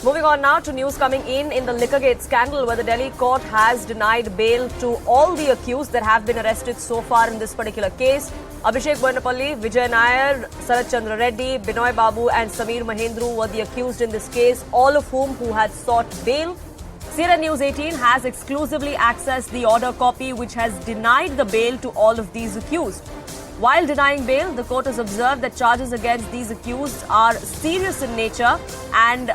Moving on now to news coming in the liquorgate scandal, where the Delhi court has denied bail to all the accused that have been arrested so far in this particular case. Abhishek Boinapalli, Vijay Nair, Sarat Chandra Reddy, Binoy Babu and Sameer Mahendru were the accused in this case, all of whom had sought bail. CNN News 18 has exclusively accessed the order copy which has denied the bail to all of these accused. While denying bail, the court has observed that charges against these accused are serious in nature and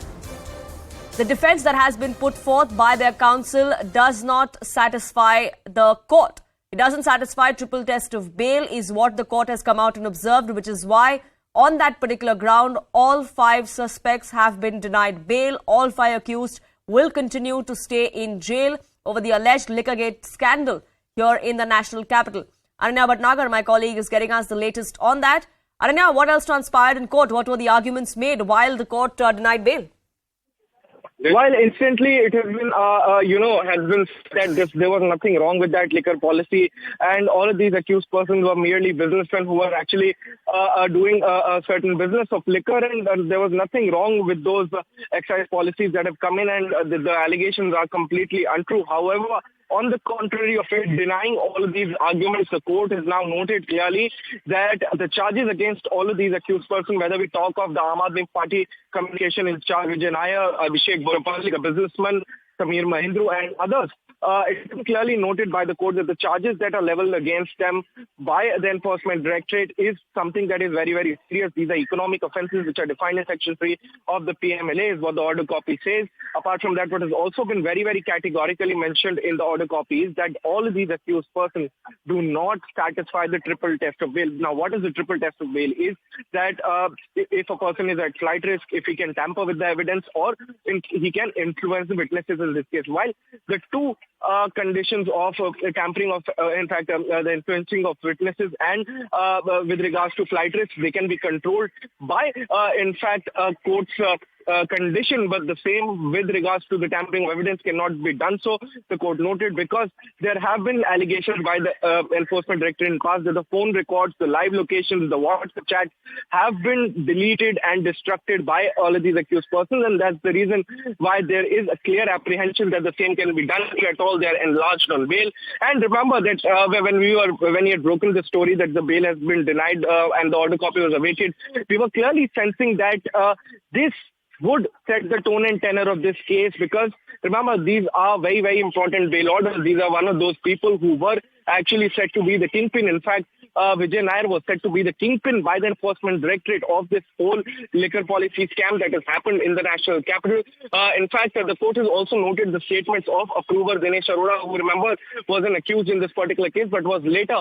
the defense that has been put forth by their counsel does not satisfy the court. It doesn't satisfy triple test of bail is what the court has come out and observed, which is why on that particular ground, all 5 suspects have been denied bail. All 5 accused will continue to stay in jail over the alleged liquorgate scandal here in the national capital. Aranya Bhatnagar, my colleague, is getting us the latest on that. Aranya, what else transpired in court? What were the arguments made while the court denied bail? While instantly it has been, has been said there was nothing wrong with that liquor policy, and all of these accused persons were merely businessmen who were actually doing a certain business of liquor, and there was nothing wrong with those excise policies that have come in, and the allegations are completely untrue. However, on the contrary of it, denying all of these arguments, the court has now noted clearly that the charges against all of these accused persons, whether we talk of the Aam Aadmi Party communication in charge, Vijay Nair, Abhishek Boinapalli, a businessman, Sameer Mahendru and others, it's been clearly noted by the court that the charges that are leveled against them by the Enforcement Directorate is something that is very, very serious. These are economic offences which are defined in Section 3 of the PMLA is what the order copy says. Apart from that, what has also been very, very categorically mentioned in the order copy is that all of these accused persons do not satisfy the triple test of bail. Now, what is the triple test of bail? Is that if a person is at flight risk, if he can tamper with the evidence, or he can influence the witnesses in this case. While the two conditions of tampering of, the influencing of witnesses and with regards to flight risk, they can be controlled by, court's condition, but the same with regards to the tampering of evidence cannot be done. So the court noted, because there have been allegations by the Enforcement Directorate in the past that the phone records, the live locations, the WhatsApp chats have been deleted and destructed by all of these accused persons, and that's the reason why there is a clear apprehension that the same can be done. If at all, they are enlarged on bail. And remember that when he had broken the story that the bail has been denied and the order copy was awaited, we were clearly sensing that this would set the tone and tenor of this case, because remember, these are very, very important bail orders. These are one of those people who were actually said to be the kingpin. In fact, Vijay Nair was said to be the kingpin by the Enforcement Directorate of this whole liquor policy scam that has happened in the national capital. In fact, the court has also noted the statements of approver Dinesh Arora, who, remember, was an accused in this particular case, but was later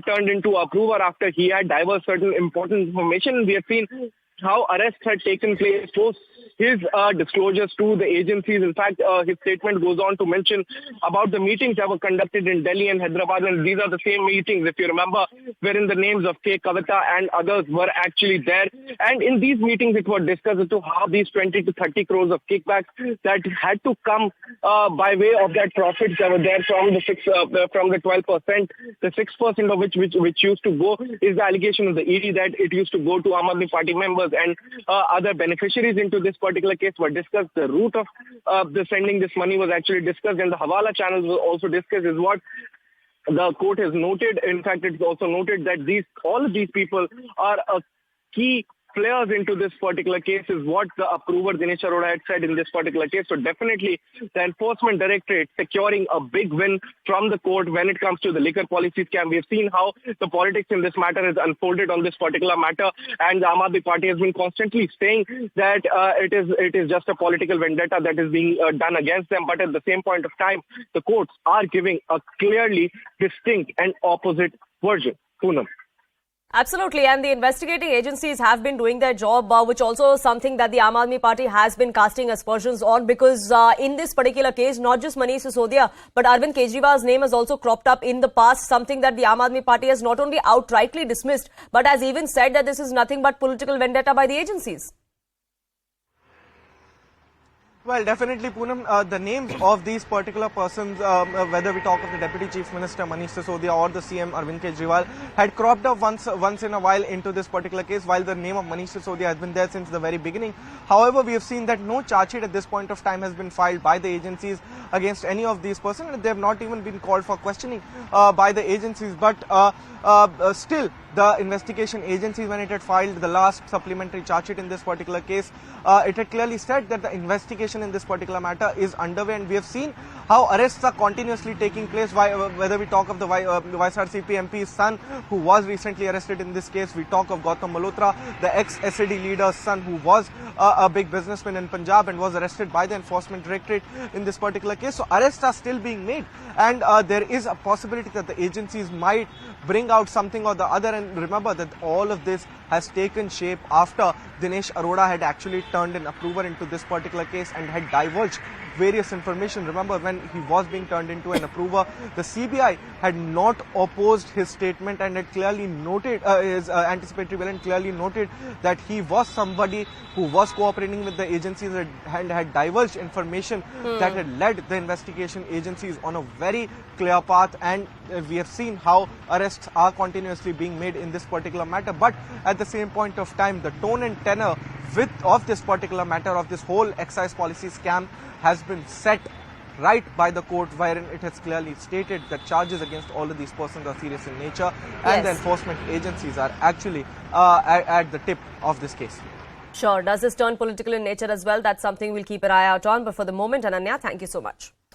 turned into approver after he had diverged certain important information. We have seen how arrests had taken place post his disclosures to the agencies. In fact, his statement goes on to mention about the meetings that were conducted in Delhi and Hyderabad, and these are the same meetings, if you remember, wherein the names of K. Kavita and others were actually there. And in these meetings, it was discussed as to how these 20 to 30 crores of kickbacks that had to come by way of that profits that were there from the 12%, the 6% of which used to go is the allegation of the ED that it used to go to Aam Aadmi Party members and other beneficiaries into this particular case were discussed. The route of the sending this money was actually discussed, and the Hawala channels were also discussed, is what the court has noted. In fact, it's also noted that all of these people are a key players into this particular case, is what the approver Dinesh Arora had said in this particular case. So definitely the Enforcement Directorate securing a big win from the court when it comes to the liquor policy scam. We have seen how the politics in this matter has unfolded on this particular matter, and the Aam Aadmi Party has been constantly saying that it is just a political vendetta that is being done against them. But at the same point of time, the courts are giving a clearly distinct and opposite version. Poonam. Absolutely, and the investigating agencies have been doing their job, which also is something that the Aam Aadmi Party has been casting aspersions on, because in this particular case, not just Manish Sisodia, but Arvind Kejriwal's name has also cropped up in the past, something that the Aam Aadmi Party has not only outrightly dismissed, but has even said that this is nothing but political vendetta by the agencies. Well, definitely, Poonam, the names of these particular persons, whether we talk of the Deputy Chief Minister Manish Sisodia or the CM Arvind Kejriwal, had cropped up once in a while into this particular case, while the name of Manish Sisodia has been there since the very beginning. However, we have seen that no charge sheet at this point of time has been filed by the agencies against any of these persons, and they have not even been called for questioning by the agencies. But still, the investigation agencies, when it had filed the last supplementary charge sheet in this particular case, it had clearly said that the investigation in this particular matter is underway, and we have seen how arrests are continuously taking place. Whether we talk of the YSRCP MP's son, who was recently arrested in this case, we talk of Gautam Malhotra, the ex-SAD leader's son, who was a big businessman in Punjab and was arrested by the Enforcement Directorate in this particular case. So arrests are still being made, and there is a possibility that the agencies might bring out something or the other. And remember that all of this has taken shape after Dinesh Arora had actually turned an approver into this particular case and had divulged various information. Remember, when he was being turned into an approver, the CBI had not opposed his statement and had clearly noted, his anticipatory bail, and clearly noted that he was somebody who was cooperating with the agencies and had divulged information that had led the investigation agencies on a very clear path. And we have seen how arrests are continuously being made in this particular matter. But at the same point of time, the tone and tenor of this particular matter, of this whole excise policy scam, has been set right by the court, wherein it has clearly stated that charges against all of these persons are serious in nature, and the enforcement agencies are actually at the tip of this case. Sure. Does this turn political in nature as well? That's something we'll keep an eye out on. But for the moment, Ananya, thank you so much.